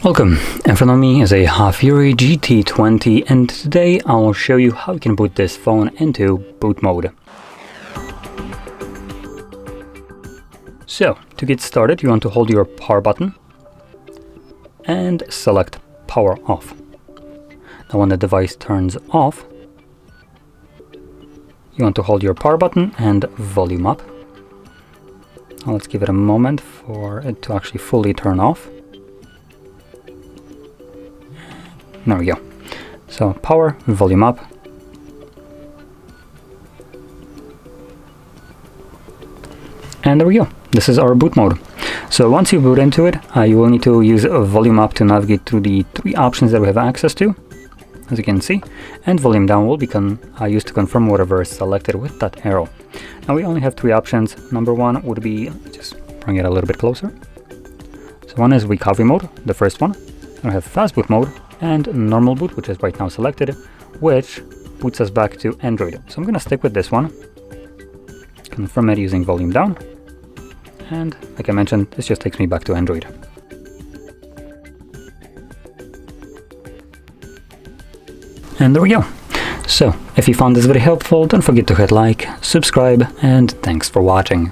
Welcome, in front of me is a HAFURY GT20 and today I will show you how you can boot this phone into boot mode. So, to get started you want to hold your power button and select power off. Now when the device turns off, you want to hold your power button and volume up. Now let's give it a moment for it to actually fully turn off. There we go. So power, volume up. And there we go. This is our boot mode. So once you boot into it, you will need to use volume up to navigate through the three options that we have access to, as you can see. And volume down will be used to confirm whatever is selected with that arrow. Now we only have three options. Number one would be, just bring it a little bit closer. So one is recovery mode, the first one. Then we have fast boot mode and normal boot, which is right now selected, which boots us back to Android. So I'm going to stick with this one. Confirm it using volume down. And like I mentioned, this just takes me back to Android. And there we go. So if you found this video helpful, don't forget to hit like, subscribe, and thanks for watching.